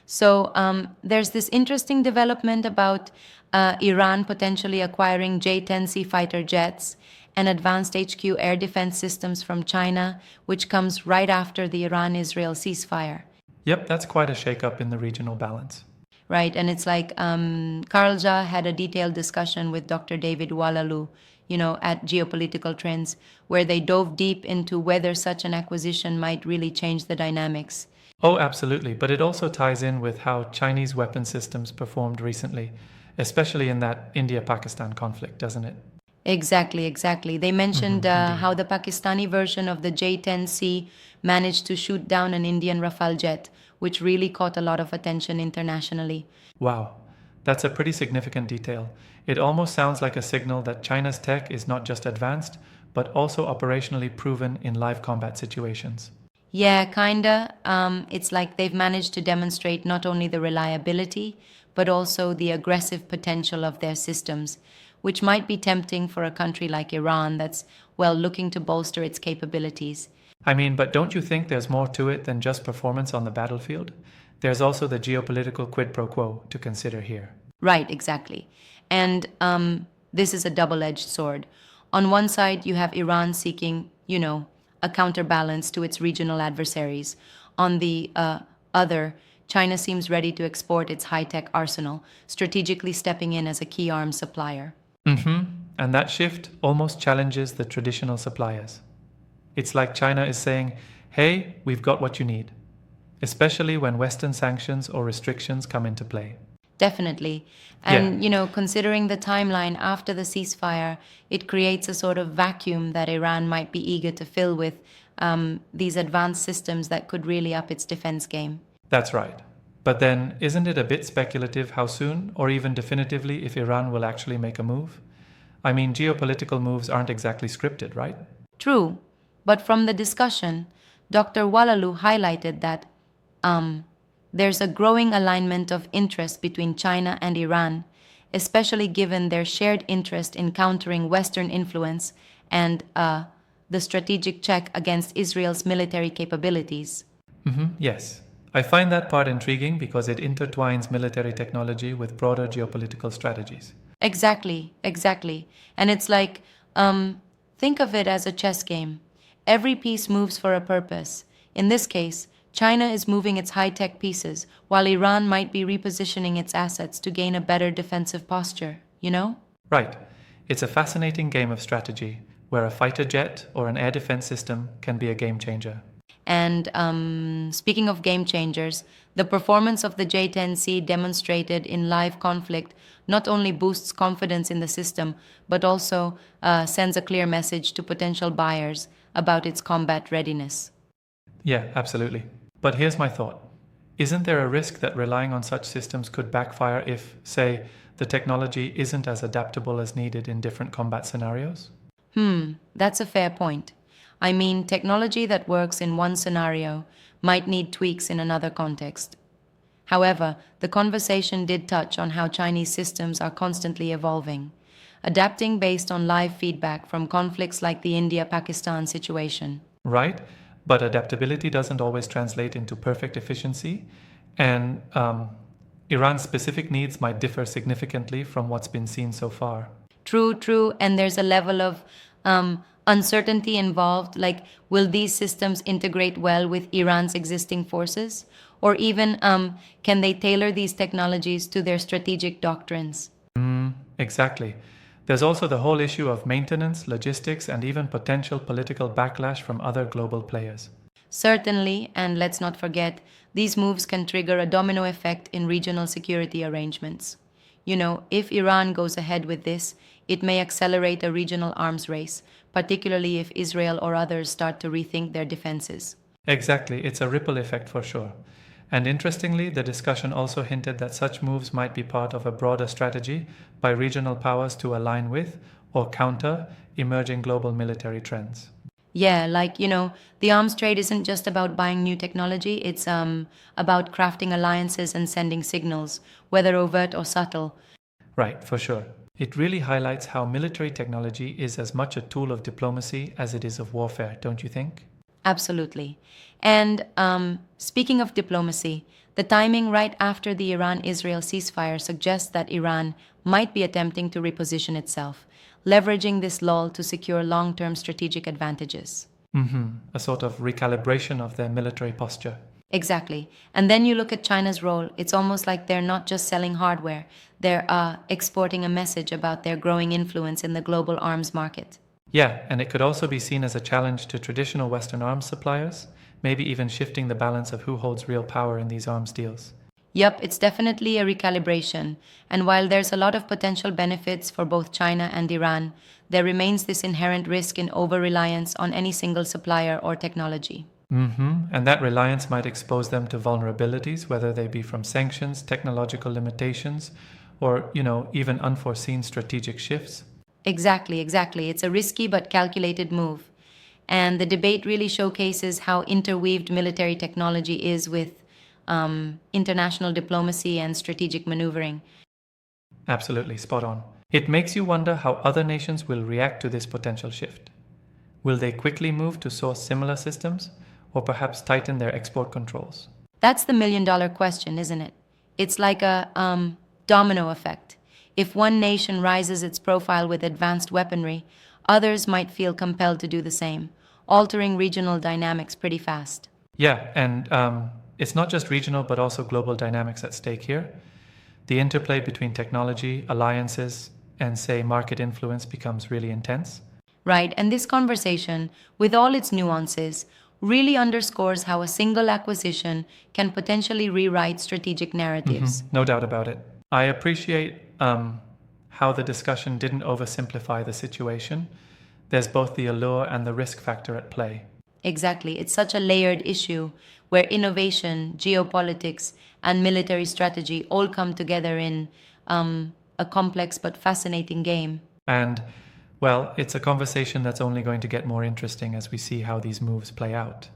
So there's this interesting development about Iran potentially acquiring J-10C fighter jets and advanced HQ air defense systems from China, which comes right after the Iran-Israel ceasefire. Yep, that's quite a shakeup in the regional balance. Right? And it's like Karlja had a detailed discussion with Dr. David Walalu, at Geopolitical Trends, where they dove deep into whether such an acquisition might really change the dynamics. Oh, absolutely, but it also ties in with how Chinese weapon systems performed recently, especially in that India Pakistan conflict, doesn't it? Exactly, exactly. They mentioned Indeed. how the Pakistani version of the J-10C managed to shoot down an Indian Rafale jet, which really caught a lot of attention internationally. Wow, that's a pretty significant detail. It almost sounds like a signal that China's tech is not just advanced, but also operationally proven in live combat situations. Yeah, kinda. It's like they've managed to demonstrate not only the reliability, but also the aggressive potential of their systems, which might be tempting for a country like Iran that's, well, looking to bolster its capabilities. I mean, but don't you think there's more to it than just performance on the battlefield? There's also the geopolitical quid pro quo to consider here. Right, exactly. And this is a double edged sword. On one side, you have Iran seeking, a counterbalance to its regional adversaries. On the other, China seems ready to export its high tech arsenal, strategically stepping in as a key arms supplier. And that shift almost challenges the traditional suppliers. It's like China is saying, hey, we've got what you need, especially when Western sanctions or restrictions come into play. Definitely. Yeah, And, considering the timeline after the ceasefire, it creates a sort of vacuum that Iran might be eager to fill with these advanced systems that could really up its defense game. that's right. But then, isn't it a bit speculative how soon, or even definitively, if Iran will actually make a move? I mean, geopolitical moves aren't exactly scripted, right? True, but from the discussion, Dr. Walalu highlighted that um, there's a growing alignment of interest between China and Iran, especially given their shared interest in countering Western influence and the strategic check against Israel's military capabilities. Yes. I find that part intriguing because it intertwines military technology with broader geopolitical strategies. Exactly, exactly. And it's like, think of it as a chess game. Every piece moves for a purpose. In this case, China is moving its high tech pieces, while Iran might be repositioning its assets to gain a better defensive posture, you know? Right. It's a fascinating game of strategy where a fighter jet or an air defense system can be a game changer. And speaking of game changers, the performance of the J-10C demonstrated in live conflict not only boosts confidence in the system, but also sends a clear message to potential buyers about its combat readiness. Yeah, absolutely. But here's my thought. Isn't there a risk that relying on such systems could backfire if, say, the technology isn't as adaptable as needed in different combat scenarios? That's a fair point. I mean, technology that works in one scenario might need tweaks in another context. However, the conversation did touch on how Chinese systems are constantly evolving, adapting based on live feedback from conflicts like the India Pakistan situation. Right? But adaptability doesn't always translate into perfect efficiency, and Iran's specific needs might differ significantly from what's been seen so far. True, true, and there's a level of uncertainty involved, like will these systems integrate well with Iran's existing forces? Or even can they tailor these technologies to their strategic doctrines? Exactly. There's also the whole issue of maintenance, logistics, and even potential political backlash from other global players. Certainly, and let's not forget, these moves can trigger a domino effect in regional security arrangements. If Iran goes ahead with this, it may accelerate a regional arms race, particularly if Israel or others start to rethink their defenses. Exactly, it's a ripple effect for sure. And interestingly, the discussion also hinted that such moves might be part of a broader strategy by regional powers to align with or counter emerging global military trends. Yeah, like, the arms trade isn't just about buying new technology, it's about crafting alliances and sending signals, whether overt or subtle. Right, for sure. It really highlights how military technology is as much a tool of diplomacy as it is of warfare, don't you think? Absolutely. And speaking of diplomacy, the timing right after the Iran Israel ceasefire suggests that Iran might be attempting to reposition itself, leveraging this lull to secure long term strategic advantages. A sort of recalibration of their military posture. Exactly. And then you look at China's role, it's almost like they're not just selling hardware, they're exporting a message about their growing influence in the global arms market. Yeah, and it could also be seen as a challenge to traditional Western arms suppliers, maybe even shifting the balance of who holds real power in these arms deals. Yup, it's definitely a recalibration. And while there's a lot of potential benefits for both China and Iran, there remains this inherent risk in over reliance on any single supplier or technology. And that reliance might expose them to vulnerabilities, whether they be from sanctions, technological limitations, or, even unforeseen strategic shifts. Exactly, exactly. It's a risky but calculated move. And the debate really showcases how interweaved military technology is with international diplomacy and strategic maneuvering. Absolutely, spot on. It makes you wonder how other nations will react to this potential shift. Will they quickly move to source similar systems, or perhaps tighten their export controls? That's the $1 million question, isn't it? It's like a domino effect. If one nation rises its profile with advanced weaponry, others might feel compelled to do the same, altering regional dynamics pretty fast. Yeah, and it's not just regional but also global dynamics at stake here. The interplay between technology, alliances, and, say, market influence becomes really intense. Right, and this conversation, with all its nuances, really underscores how a single acquisition can potentially rewrite strategic narratives. No doubt about it. I appreciate how the discussion didn't oversimplify the situation. There's both the allure and the risk factor at play. Exactly, it's such a layered issue where innovation, geopolitics, and military strategy all come together in a complex but fascinating game. And, well, it's a conversation that's only going to get more interesting as we see how these moves play out.